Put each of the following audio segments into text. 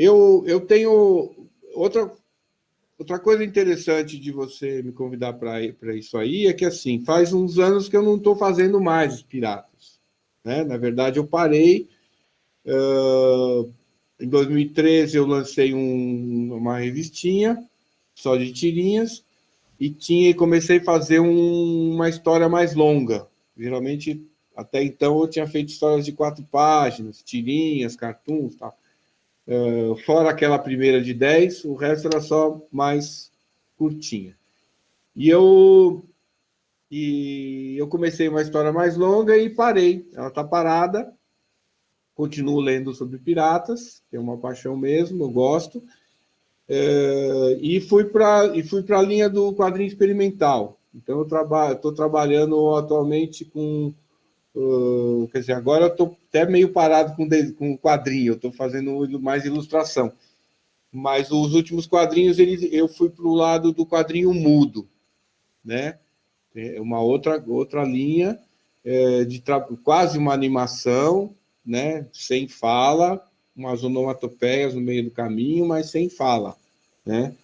Eu tenho outra coisa interessante de você me convidar para isso aí é que, assim, faz uns anos que eu não estou fazendo mais os piratas, né? Na verdade, eu parei. Em 2013, eu lancei uma revistinha só de tirinhas e comecei a fazer uma história mais longa. Geralmente, até então, eu tinha feito histórias de 4 páginas, tirinhas, cartoons, tal. Fora aquela primeira de 10, o resto era só mais curtinha. E eu comecei uma história mais longa e parei. Ela está parada, continuo lendo sobre piratas, que é uma paixão mesmo, eu gosto. E fui para a linha do quadrinho experimental. Então, eu estou trabalhando atualmente com. Quer dizer, agora eu estou até meio parado com quadrinho, eu estou fazendo mais ilustração. Mas os últimos quadrinhos eu fui para o lado do quadrinho mudo, né? É uma outra linha de quase uma animação, né? Sem fala, umas onomatopeias no meio do caminho, mas sem fala, né?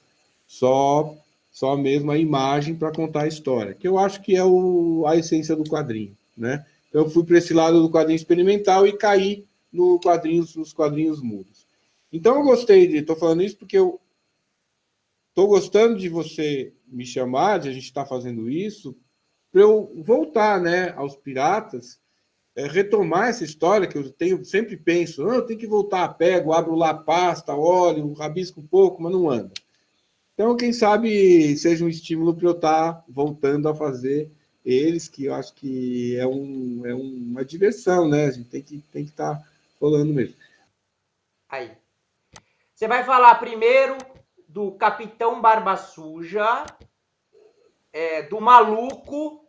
Só mesmo a imagem para contar a história, que eu acho que é a essência do quadrinho, né? Então eu fui para esse lado do quadrinho experimental e caí nos quadrinhos mudos. Então eu gostei estou falando isso porque eu estou gostando de você me chamar, de a gente estar fazendo isso, para eu voltar, né, aos piratas, retomar essa história que sempre penso, eu tenho que voltar, pego, abro lá a pasta, olho, rabisco um pouco, mas não anda. Então, quem sabe seja um estímulo para eu estar voltando a fazer eles, que eu acho que é uma diversão, né? A gente tem que estar rolando mesmo. Aí. Você vai falar primeiro do Capitão Barba Suja, do Maluco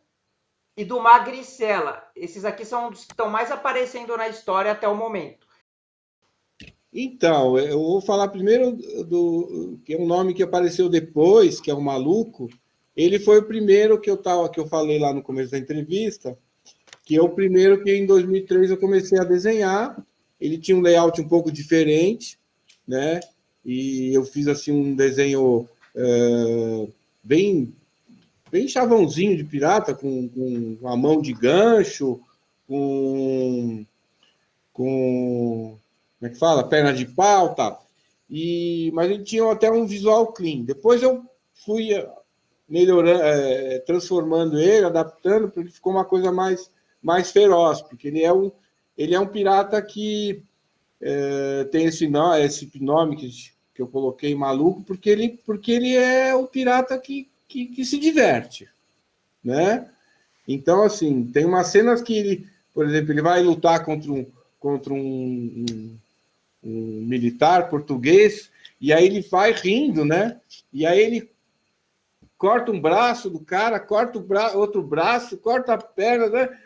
e do Magricela. Esses aqui são os que estão mais aparecendo na história até o momento. Então, eu vou falar primeiro que é um nome que apareceu depois, que é o Maluco. Ele foi o primeiro que eu falei lá no começo da entrevista, que é o primeiro que em 2003 eu comecei a desenhar. Ele tinha um layout um pouco diferente, né? E eu fiz assim um desenho bem chavãozinho de pirata, com a mão de gancho, com como é que fala? Perna de pau, tal. Mas ele tinha até um visual clean. Depois eu fui melhorando, transformando ele, adaptando, porque ele ficou uma coisa mais feroz, porque ele é um pirata que tem esse nome que eu coloquei maluco, porque ele é o pirata que se diverte, né? Então, assim, tem umas cenas que ele, por exemplo, ele vai lutar contra um militar português, e aí ele vai rindo, né? E aí ele corta um braço do cara, corta outro braço, corta a perna, né?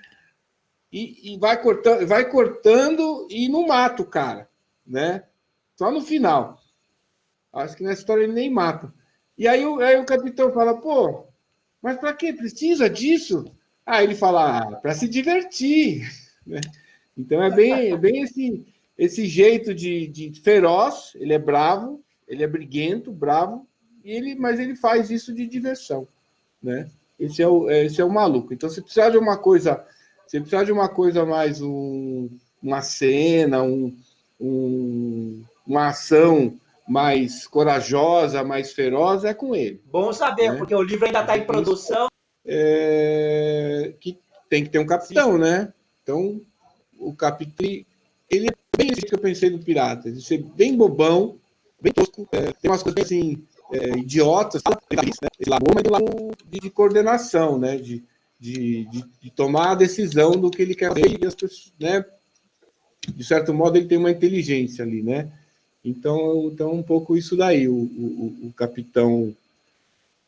E vai cortando e não mata o cara, né? Só no final. Acho que nessa história ele nem mata. E aí o capitão fala, pô, mas para que precisa disso? Aí ele fala, para se divertir. Né? Então é bem esse jeito de feroz, ele é bravo, ele é briguento, bravo, mas ele faz isso de diversão, né? Esse é o maluco. Então, se precisar de uma coisa, mais uma cena, uma ação mais corajosa, mais feroz, é com ele. Bom saber, né? porque o livro ainda está em produção. Que tem que ter um capitão, sim, né? Então, o capitão, ele é bem esse que eu pensei no Pirata, de ser bem bobão, bem tosco, tem umas coisas assim, idiotas, né? Esse lado, mas tem lado de coordenação, né? De tomar a decisão do que ele quer fazer, e as pessoas, né? De certo modo, ele tem uma inteligência ali, né? Então um pouco isso daí, o Capitão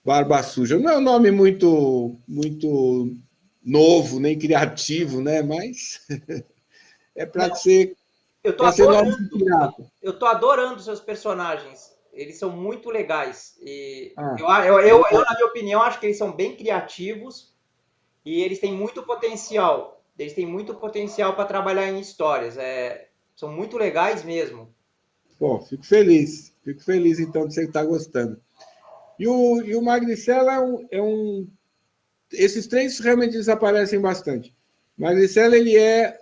Barba Suja. Não é um nome muito novo, nem criativo, né? Mas é para ser. Eu tô adorando. Eu tô adorando seus personagens. Eles são muito legais. E eu, na minha opinião, acho que eles são bem criativos e eles têm muito potencial. Eles têm muito potencial para trabalhar em histórias. São muito legais mesmo. Pô, fico feliz. Fico feliz, então, de você estar gostando. E o Magricela esses três realmente desaparecem bastante. Magricela, ele é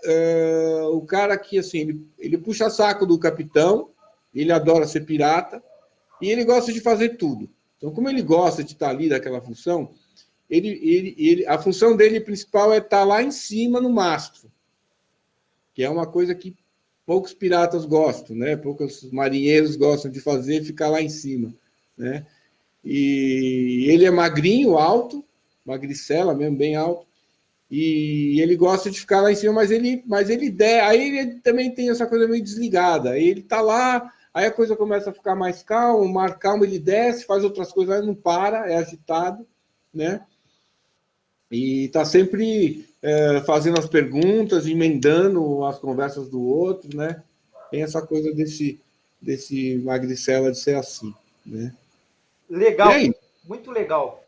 o cara que, assim, ele puxa saco do capitão, ele adora ser pirata, e ele gosta de fazer tudo. Então, como ele gosta de estar ali daquela função, a função dele principal é estar lá em cima no mastro, que é uma coisa que poucos piratas gostam, né? Poucos marinheiros gostam de fazer, ficar lá em cima, né? E ele é magrinho, alto, magricela mesmo, bem alto, e ele gosta de ficar lá em cima, aí ele também tem essa coisa meio desligada. Aí ele tá lá, aí a coisa começa a ficar mais calma, o mar calmo, ele desce, faz outras coisas, aí não para, é agitado, né? E tá sempre fazendo as perguntas, emendando as conversas do outro, né? Tem essa coisa desse magricela de ser assim, né? E Legal, aí? muito legal.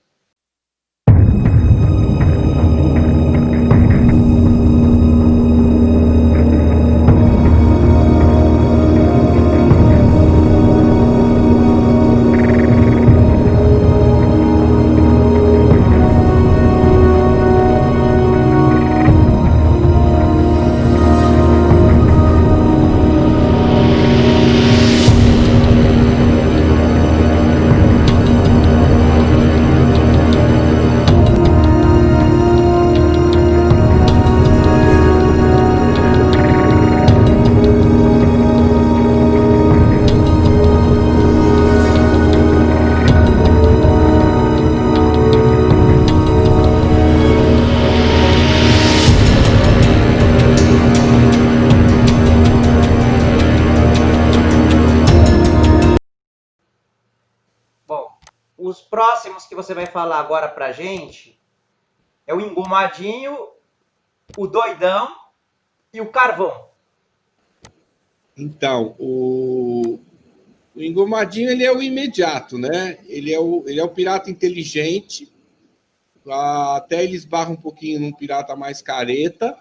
Bom, os próximos que você vai falar agora pra gente é o Engomadinho, o Doidão e o Carvão. Então, o engomadinho ele é o imediato, né? Ele é o pirata inteligente, até ele esbarra um pouquinho num pirata mais careta,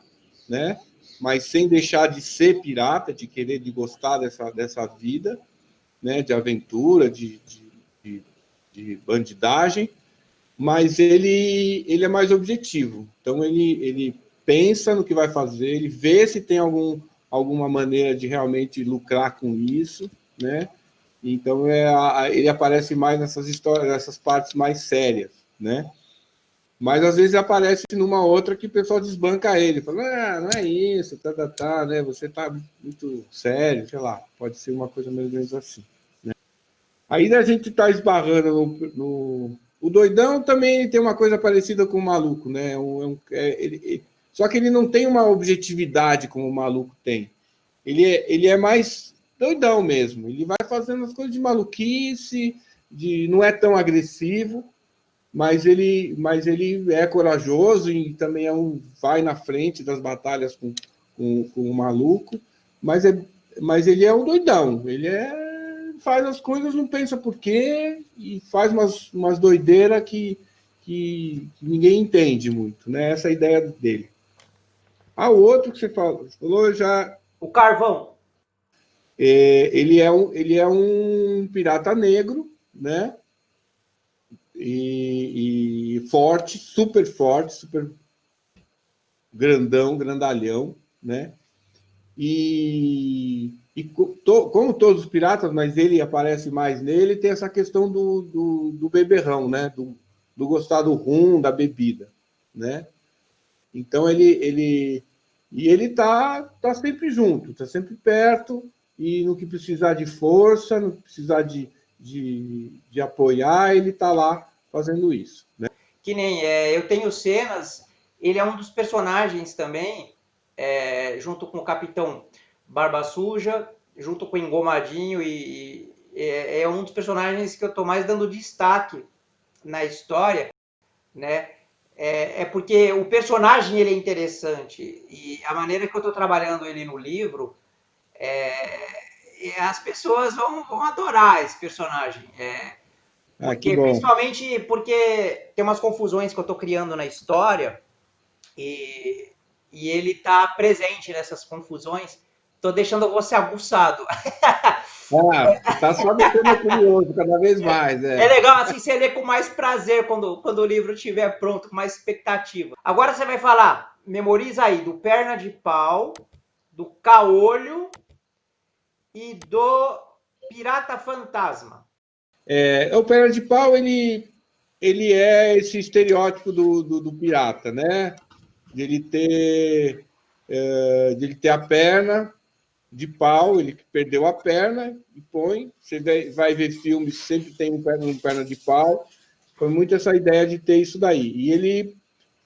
né? Mas sem deixar de ser pirata, de querer, de gostar dessa vida, né? De aventura, de bandidagem, mas ele é mais objetivo. Então ele pensa no que vai fazer, ele vê se tem alguma maneira de realmente lucrar com isso, né? Então ele aparece mais nessas histórias, nessas partes mais sérias, né? Mas às vezes aparece numa outra que o pessoal desbanca ele, fala, não é isso, né? Você tá muito sério, sei lá, pode ser uma coisa mais ou menos assim. Aí a gente está esbarrando o doidão também tem uma coisa parecida com o maluco, né? Só que ele não tem uma objetividade como o maluco tem. Ele é mais doidão mesmo. Ele vai fazendo as coisas de maluquice, não é tão agressivo, mas ele é corajoso e também vai na frente das batalhas com o maluco, mas, mas ele é um doidão. Faz as coisas, não pensa por quê, e faz umas doideiras que ninguém entende muito, né? Essa é a ideia dele. O outro que você falou já. O Carvão. Ele é um pirata negro, né? E forte, super grandão, grandalhão, né? Como todos os piratas, mas ele aparece mais nele, tem essa questão do beberrão, né? Do gostar do rum, da bebida, né? Então ele tá sempre junto, tá sempre perto, e no que precisar de força, no que precisar de apoiar, ele tá lá fazendo isso, né? Que nem eu tenho cenas, ele é um dos personagens também, junto com o Capitão Barba Suja, junto com o Engomadinho, e é um dos personagens que eu estou mais dando destaque na história, né? Porque o personagem ele é interessante, e a maneira que eu estou trabalhando ele no livro, as pessoas vão adorar esse personagem. Que bom. Principalmente porque tem umas confusões que eu estou criando na história e ele está presente nessas confusões. Tô deixando você aguçado. Tá só deixando curioso cada vez mais, É legal, assim, você lê com mais prazer quando o livro estiver pronto, com mais expectativa. Agora você vai falar, memoriza aí, do Perna de Pau, do Caolho e do Pirata Fantasma. O Perna de Pau, ele é esse estereótipo do pirata, né? De ele ter a perna de pau, ele perdeu a perna e põe. Você vai ver filmes, sempre tem um perna de pau. Foi muito essa ideia de ter isso daí.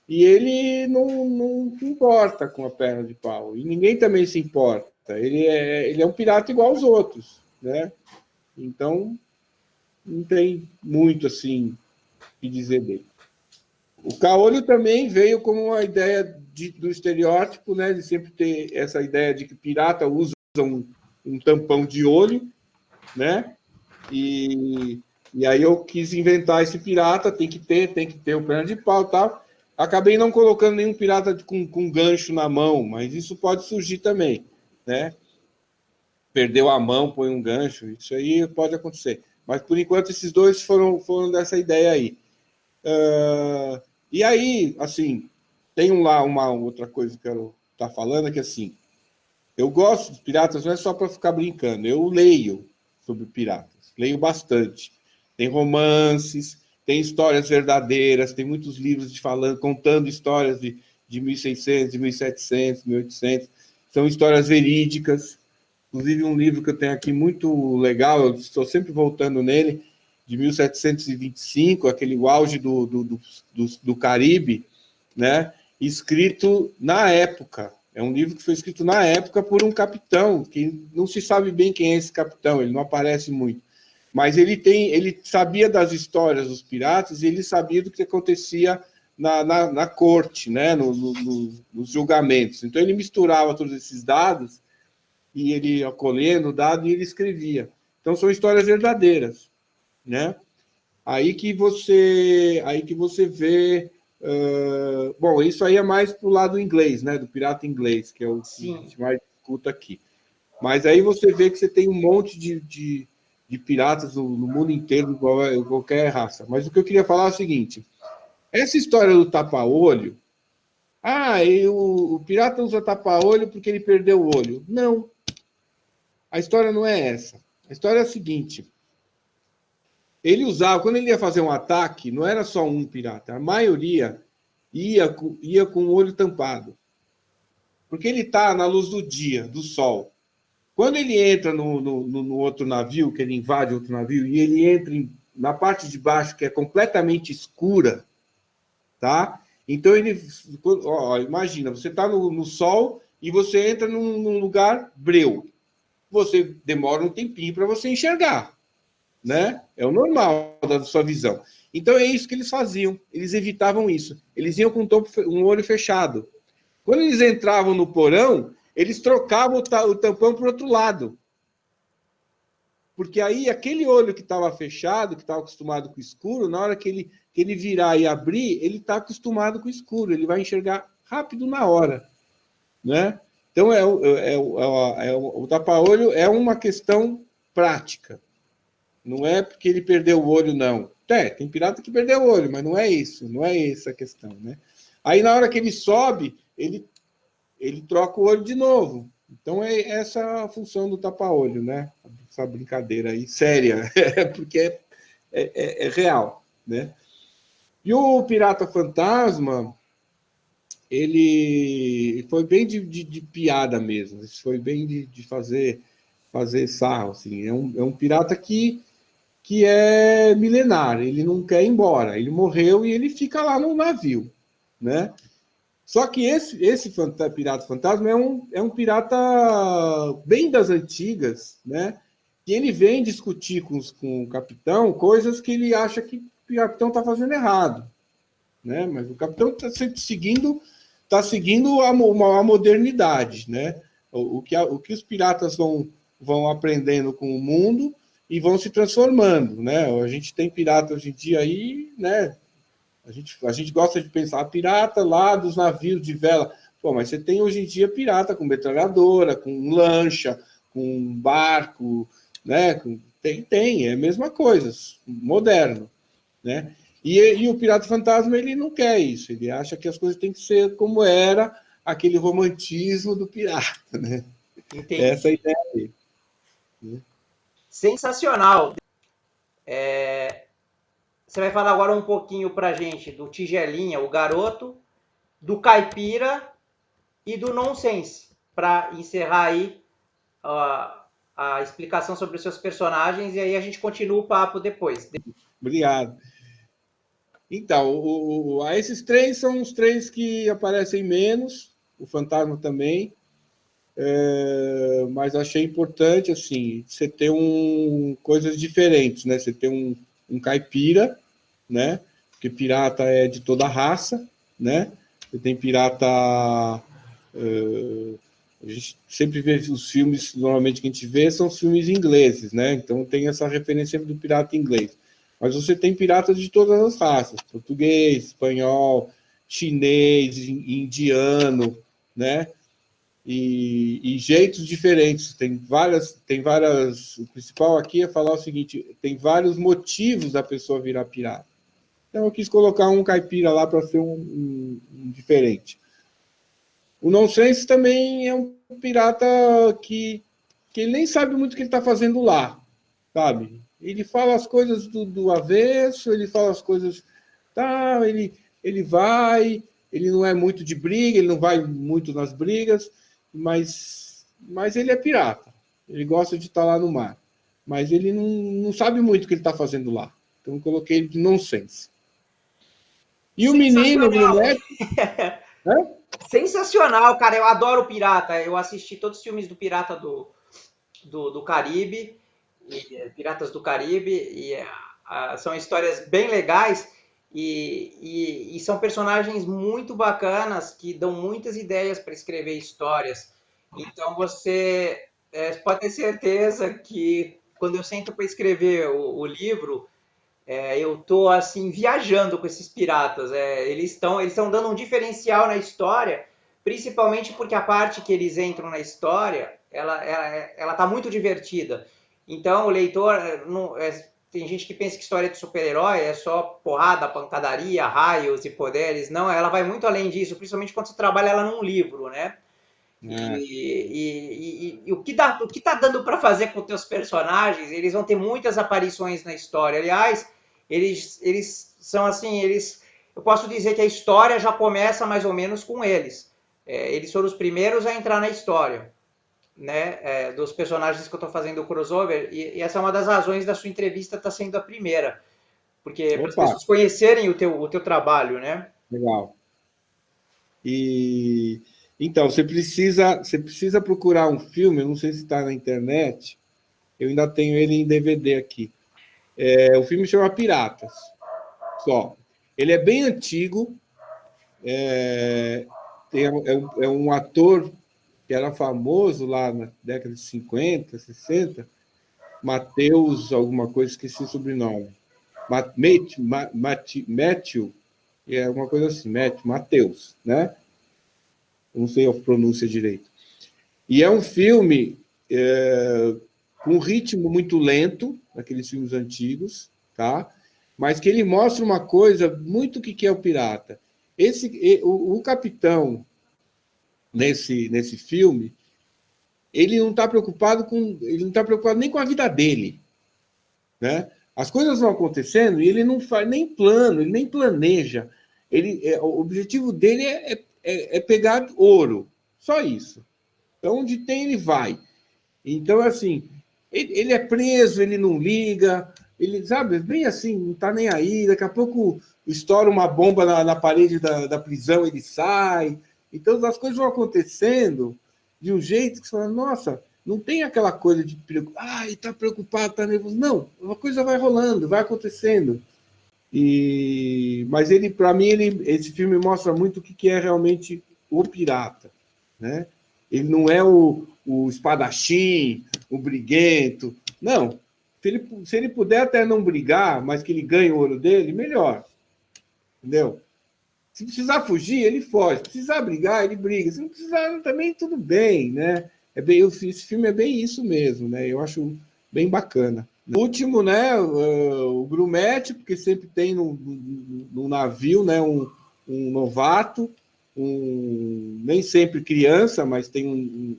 E ele não se importa com a perna de pau. E ninguém também se importa. Ele é um pirata igual aos outros, né? Então, não tem muito assim o que dizer dele. O Caolho também veio como uma ideia do estereótipo, né? De sempre ter essa ideia de que pirata usa um tampão de olho, né? E aí eu quis inventar esse pirata, tem que ter o perna de pau e tal. Acabei não colocando nenhum pirata com gancho na mão, mas isso pode surgir também, né? Perdeu a mão, põe um gancho, isso aí pode acontecer. Mas por enquanto esses dois foram dessa ideia aí. E aí, assim, tem lá uma outra coisa que eu quero estar falando, que assim, eu gosto de piratas, não é só para ficar brincando, eu leio sobre piratas, leio bastante. Tem romances, tem histórias verdadeiras, tem muitos livros contando histórias de 1600, de 1700, 1800, são histórias verídicas. Inclusive um livro que eu tenho aqui muito legal, eu estou sempre voltando nele, de 1725, aquele auge do Caribe, né? Escrito na época. É um livro que foi escrito na época por um capitão, que não se sabe bem quem é esse capitão, ele não aparece muito. Mas ele sabia das histórias dos piratas e ele sabia do que acontecia na corte, né? Nos julgamentos. Então ele misturava todos esses dados e ele acolhendo o dado e ele escrevia. Então são histórias verdadeiras, né? Aí que você vê. Bom, isso aí é mais para o lado inglês, né? Do pirata inglês, que é o que a gente mais escuta aqui. Mas aí você vê que você tem um monte de piratas no mundo inteiro, igual a qualquer raça. Mas o que eu queria falar é o seguinte: essa história do tapa-olho. O pirata usa tapa-olho porque ele perdeu o olho. Não. A história não é essa. A história é a seguinte: ele usava, quando ele ia fazer um ataque, não era só um pirata, a maioria ia com o olho tampado. Porque ele está na luz do dia, do sol. Quando ele entra no outro navio, que ele invade outro navio, e ele entra na parte de baixo, que é completamente escura, tá? Então imagina, você está no sol e você entra num lugar breu. Você demora um tempinho para você enxergar, né? É o normal da sua visão. Então é isso que eles faziam. Eles evitavam isso. Eles iam com um olho fechado. Quando eles entravam no porão, eles trocavam o tampão para o outro lado. Porque aí aquele olho que estava fechado, que estava acostumado com o escuro, na hora que ele virar e abrir, ele está acostumado com o escuro. Ele vai enxergar rápido na hora, né? Então o tapa-olho é uma questão prática. Não é porque ele perdeu o olho, não. Tem pirata que perdeu o olho, mas não é isso. Não é essa a questão, né? Aí, na hora que ele sobe, ele troca o olho de novo. Então, é essa a função do tapa-olho, né? Essa brincadeira aí, séria, porque é real, né? E o Pirata Fantasma, ele foi bem de piada mesmo. Isso foi bem de fazer sarro, assim. É um pirata que é milenar, ele não quer ir embora, ele morreu e ele fica lá no navio, né? Só que esse pirata fantasma é um pirata bem das antigas, né? E ele vem discutir com o capitão coisas que ele acha que o capitão está fazendo errado, né? Mas o capitão está seguindo a modernidade, né? O que os piratas vão aprendendo com o mundo e vão se transformando, né? A gente tem pirata hoje em dia aí, né? A gente gosta de pensar pirata lá dos navios de vela. Pô, mas você tem hoje em dia pirata com metralhadora, com lancha, com barco, né? É a mesma coisa, moderno, né? E o Pirata Fantasma, ele não quer isso, ele acha que as coisas têm que ser como era aquele romantismo do pirata, né? Entendi. Essa é a ideia dele. Né? Sensacional. Você vai falar agora um pouquinho pra gente do Tigelinha, o garoto, do Caipira e do Nonsense, para encerrar aí a explicação sobre os seus personagens, e aí a gente continua o papo depois. Obrigado. Então, esses três são os três que aparecem menos, o Fantasma também, mas achei importante, assim, você ter coisas diferentes, né? Você ter um caipira, né? Porque pirata é de toda raça, né? Você tem pirata... a gente sempre vê os filmes, normalmente que a gente vê, são os filmes ingleses, né? Então tem essa referência do pirata inglês. Mas você tem piratas de todas as raças, português, espanhol, chinês, indiano, né? E jeitos diferentes. Tem várias. O principal aqui é falar o seguinte: tem vários motivos da pessoa virar pirata. Então eu quis colocar um caipira lá para ser um diferente. O Nonsense também é um pirata que ele nem sabe muito o que ele está fazendo lá, sabe? Ele fala as coisas do avesso, ele fala as coisas. Tá, ele vai, ele não é muito de briga, ele não vai muito nas brigas, mas ele é pirata. Ele gosta de estar lá no mar. Mas ele não sabe muito o que ele está fazendo lá. Então eu coloquei ele de nonsense. E o menino, o brunete. Né? Sensacional, cara. Eu adoro o Pirata. Eu assisti todos os filmes do Pirata do Caribe, Piratas do Caribe, e são histórias bem legais. E são personagens muito bacanas que dão muitas ideias para escrever histórias. Então você pode ter certeza que quando eu sento para escrever o livro, eu tô assim viajando com esses piratas. Eles estão dando um diferencial na história, principalmente porque a parte que eles entram na história, ela tá muito divertida. Então o leitor não, tem gente que pensa que história de super-herói é só porrada, pancadaria, raios e poderes. Não, ela vai muito além disso, principalmente quando você trabalha ela num livro, né? E o que tá dando para fazer com teus personagens? Eles vão ter muitas aparições na história. Aliás, eles são assim, eu posso dizer que a história já começa mais ou menos com eles. Eles foram os primeiros a entrar na história, né? Dos personagens que eu estou fazendo o crossover. E essa é uma das razões da sua entrevista estar sendo a primeira, porque para as pessoas conhecerem o teu trabalho, né? Legal. E então você precisa procurar um filme. Eu não sei se está na internet. Eu ainda tenho ele em DVD aqui. O filme chama Piratas. Só. Ele é bem antigo. É um ator que era famoso lá na década de 50, 60, Mateus, alguma coisa, esqueci o sobrenome. Matthew, é alguma coisa assim, Mateus, né? Não sei a pronúncia direito. E é um filme com um ritmo muito lento, daqueles filmes antigos, tá? Mas que ele mostra uma coisa muito que é o pirata. O capitão, nesse filme, ele não está preocupado nem com a vida dele, né? As coisas vão acontecendo e ele não faz nem plano, ele nem planeja. O objetivo dele é pegar ouro, só isso. Então, onde tem, ele vai. Então, assim, ele é preso, ele não liga, ele, sabe, bem assim, não está nem aí. Daqui a pouco estoura uma bomba na parede da prisão, ele sai. Então, as coisas vão acontecendo de um jeito que você fala, nossa, não tem aquela coisa de preocupar, está preocupado, está nervoso. Não, uma coisa vai rolando, vai acontecendo. Mas para mim, esse filme mostra muito o que é realmente o pirata, né? Ele não é o espadachim, o briguento. Não. Se ele puder até não brigar, mas que ele ganhe o ouro dele, melhor. Entendeu? Se precisar fugir, ele foge. Se precisar brigar, ele briga. Se não precisar, também tudo bem, né? Esse filme é bem isso mesmo, né? Eu acho bem bacana. O último, né? O Grumete, porque sempre tem no navio, né? Um novato, nem sempre criança, mas tem um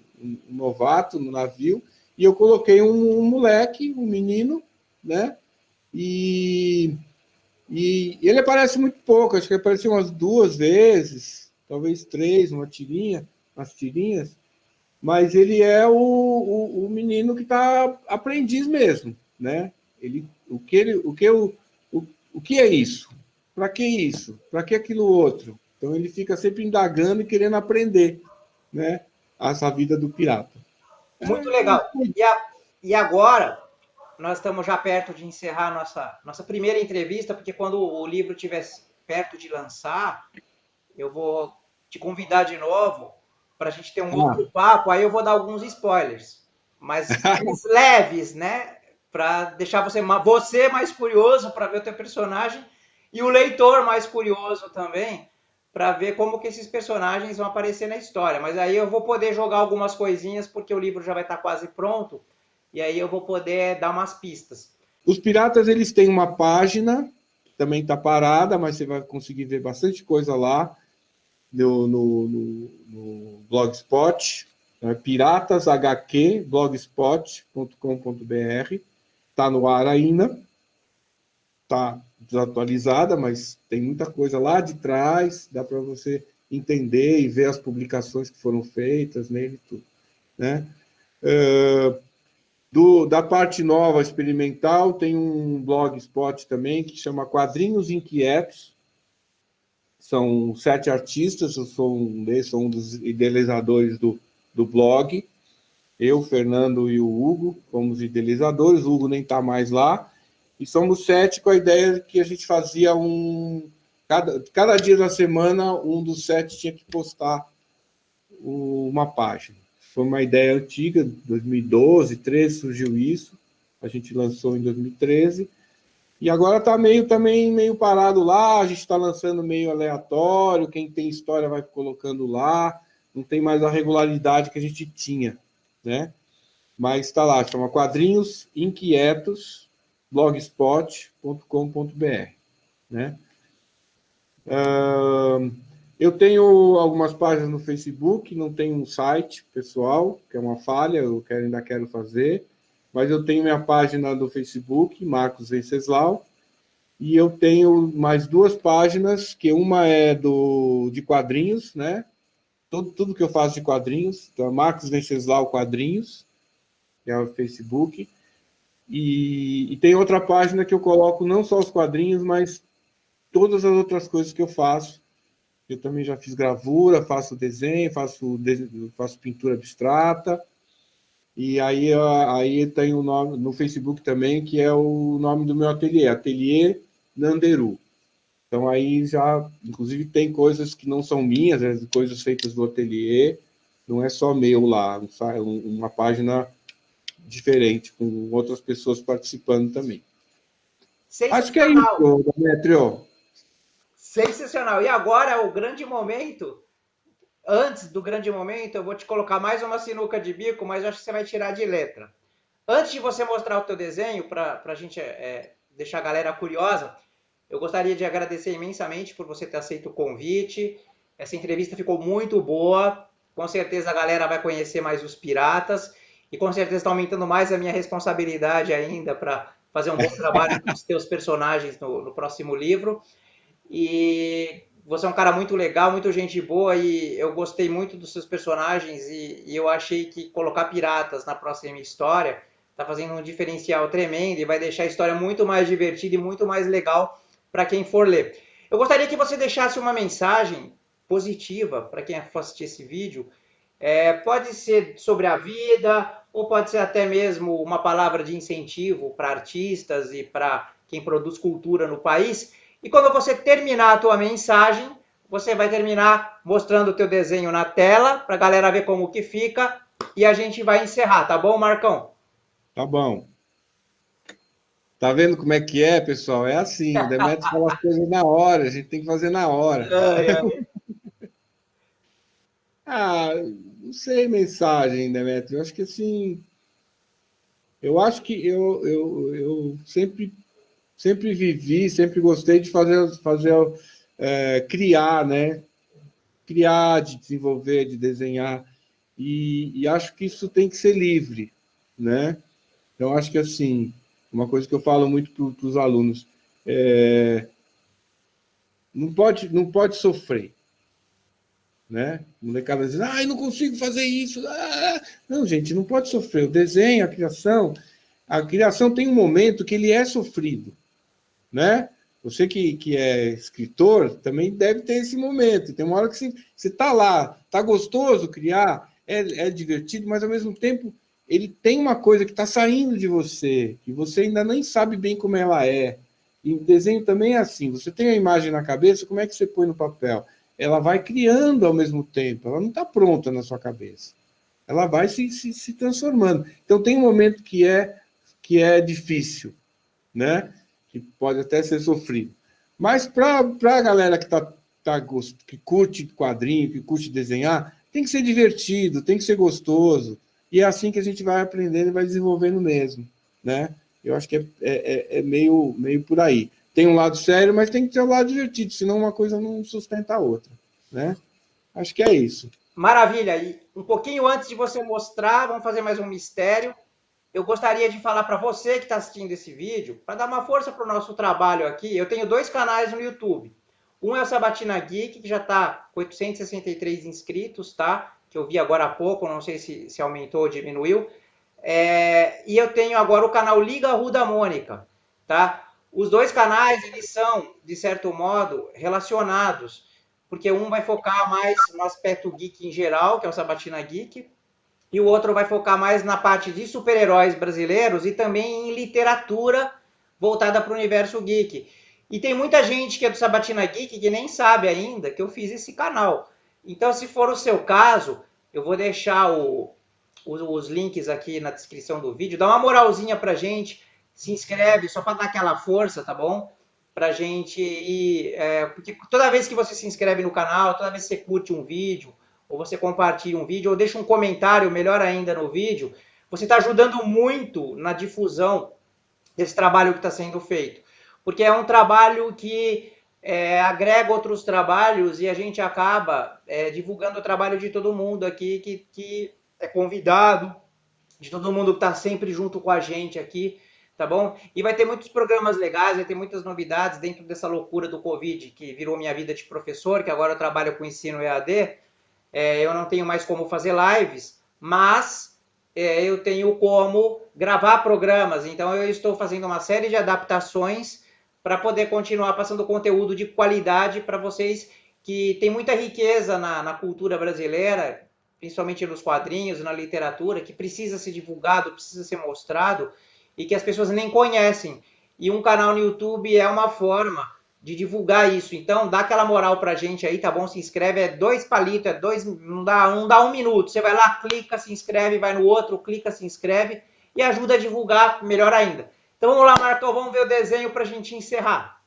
novato no navio. E eu coloquei um moleque, um menino, né? E ele aparece muito pouco, acho que apareceu umas 2 vezes, talvez 3, umas tirinhas, mas ele é o menino que está aprendiz mesmo, né? O que é isso? Para que isso? Para que aquilo outro? Então ele fica sempre indagando e querendo aprender, né? Essa vida do pirata. Muito legal. E agora, nós estamos já perto de encerrar a nossa primeira entrevista, porque quando o livro estiver perto de lançar, eu vou te convidar de novo para a gente ter um outro papo, aí eu vou dar alguns spoilers, mas mais leves, né? Para deixar você mais curioso para ver o teu personagem e o leitor mais curioso também para ver como que esses personagens vão aparecer na história. Mas aí eu vou poder jogar algumas coisinhas porque o livro já vai estar quase pronto e aí eu vou poder dar umas pistas. Os piratas, eles têm uma página, também está parada, mas você vai conseguir ver bastante coisa lá no Blogspot, né? piratasHQ.blogspot.com.br. Está no ar ainda, está desatualizada, mas tem muita coisa lá de trás, dá para você entender e ver as publicações que foram feitas nele, tudo, né? Da parte nova experimental, tem um blogspot também que chama Quadrinhos Inquietos. São 7 artistas, eu sou um dos idealizadores do blog. Eu, Fernando e o Hugo fomos idealizadores, o Hugo nem está mais lá. E somos 7 com a ideia de que a gente fazia cada dia da semana, um dos 7 tinha que postar uma página. Foi uma ideia antiga, 2012, 2013 surgiu isso. A gente lançou em 2013. E agora está também meio parado lá, a gente está lançando meio aleatório, quem tem história vai colocando lá, não tem mais a regularidade que a gente tinha, né? Mas está lá, chama Quadrinhos Inquietos, blogspot.com.br, né? Eu tenho algumas páginas no Facebook, não tenho um site pessoal, que é uma falha, eu ainda quero fazer, mas eu tenho minha página do Facebook, Marcos Venceslau, e eu tenho mais 2 páginas, que uma é de quadrinhos, né? Tudo que eu faço de quadrinhos, então, Marcos Venceslau Quadrinhos, que é o Facebook, e tem outra página que eu coloco não só os quadrinhos, mas todas as outras coisas que eu faço. Eu também já fiz gravura, faço desenho, faço pintura abstrata, e aí tem o nome no Facebook também, que é o nome do meu ateliê, Ateliê Nanderu. Então aí já, inclusive, tem coisas que não são minhas, coisas feitas do ateliê, não é só meu lá, uma página diferente, com outras pessoas participando também. Acho que é isso, Demetrio. Sensacional. E agora o grande momento. Antes do grande momento, eu vou te colocar mais uma sinuca de bico, mas eu acho que você vai tirar de letra. Antes de você mostrar o teu desenho, para a gente deixar a galera curiosa, eu gostaria de agradecer imensamente por você ter aceito o convite. Essa entrevista ficou muito boa. Com certeza a galera vai conhecer mais os piratas. E com certeza está aumentando mais a minha responsabilidade ainda para fazer um bom trabalho com os teus personagens no próximo livro. E você é um cara muito legal, muito gente boa e eu gostei muito dos seus personagens e eu achei que colocar piratas na próxima história tá fazendo um diferencial tremendo e vai deixar a história muito mais divertida e muito mais legal para quem for ler. Eu gostaria que você deixasse uma mensagem positiva para quem for assistir esse vídeo. Pode ser sobre a vida ou pode ser até mesmo uma palavra de incentivo para artistas e para quem produz cultura no país. E quando você terminar a tua mensagem, você vai terminar mostrando o teu desenho na tela, para a galera ver como que fica, e a gente vai encerrar, tá bom, Marcão? Tá bom. Tá vendo como é que é, pessoal? É assim, o Demetrius fala as coisas na hora, a gente tem que fazer na hora. Ah, não sei mensagem, Demetrius. Eu acho que assim, eu acho que eu sempre vivi, sempre gostei de fazer criar, né? Criar, de desenvolver, de desenhar. E acho que isso tem que ser livre, né? Então, acho que assim, uma coisa que eu falo muito para os alunos, não pode sofrer, né? Molecada diz, eu não consigo fazer isso. Não, gente, não pode sofrer. O desenho, a criação tem um momento que ele é sofrido, né? Você que é escritor também deve ter esse momento. Tem uma hora que você está lá, está gostoso criar, é divertido, mas ao mesmo tempo ele tem uma coisa que está saindo de você, que você ainda nem sabe bem como ela é. E o desenho também é assim. Você tem a imagem na cabeça, como é que você põe no papel? Ela vai criando ao mesmo tempo, ela não está pronta na sua cabeça. Ela vai se transformando. Então tem um momento que é difícil, né? Que pode até ser sofrido. Mas para a galera que curte quadrinho, que curte desenhar, tem que ser divertido, tem que ser gostoso. E é assim que a gente vai aprendendo e vai desenvolvendo mesmo, né? Eu acho que é meio por aí. Tem um lado sério, mas tem que ter um lado divertido, senão uma coisa não sustenta a outra, né? Acho que é isso. Maravilha. E um pouquinho antes de você mostrar, vamos fazer mais um mistério. Eu gostaria de falar para você que está assistindo esse vídeo, para dar uma força para o nosso trabalho aqui. Eu tenho 2 canais no YouTube. Um é o Sabatina Geek, que já está com 863 inscritos, tá? Que eu vi agora há pouco, não sei se aumentou ou diminuiu. E eu tenho agora o canal Liga Ruda Mônica, tá? Os 2 canais, eles são, de certo modo, relacionados, porque um vai focar mais no aspecto geek em geral, que é o Sabatina Geek, e o outro vai focar mais na parte de super-heróis brasileiros e também em literatura voltada para o universo geek. E tem muita gente que é do Sabatina Geek que nem sabe ainda que eu fiz esse canal. Então, se for o seu caso, eu vou deixar os links aqui na descrição do vídeo. Dá uma moralzinha pra gente, se inscreve, só para dar aquela força, tá bom? Pra gente ir. Porque toda vez que você se inscreve no canal, toda vez que você curte um vídeo, ou você compartilha um vídeo, ou deixa um comentário, melhor ainda, no vídeo, você está ajudando muito na difusão desse trabalho que está sendo feito. Porque é um trabalho que agrega outros trabalhos e a gente acaba divulgando o trabalho de todo mundo aqui que é convidado, de todo mundo que está sempre junto com a gente aqui, tá bom? E vai ter muitos programas legais, vai ter muitas novidades dentro dessa loucura do Covid, que virou minha vida de professor, que agora eu trabalho com ensino EAD. Eu não tenho mais como fazer lives, mas eu tenho como gravar programas. Então eu estou fazendo uma série de adaptações para poder continuar passando conteúdo de qualidade para vocês, que tem muita riqueza na cultura brasileira, principalmente nos quadrinhos, na literatura, que precisa ser divulgado, precisa ser mostrado e que as pessoas nem conhecem. E um canal no YouTube é uma forma de divulgar isso. Então, dá aquela moral pra gente aí, tá bom? Se inscreve, é 2 palitos, não dá 1 minuto. Você vai lá, clica, se inscreve, vai no outro, clica, se inscreve e ajuda a divulgar melhor ainda. Então vamos lá, Marcão, vamos ver o desenho pra gente encerrar.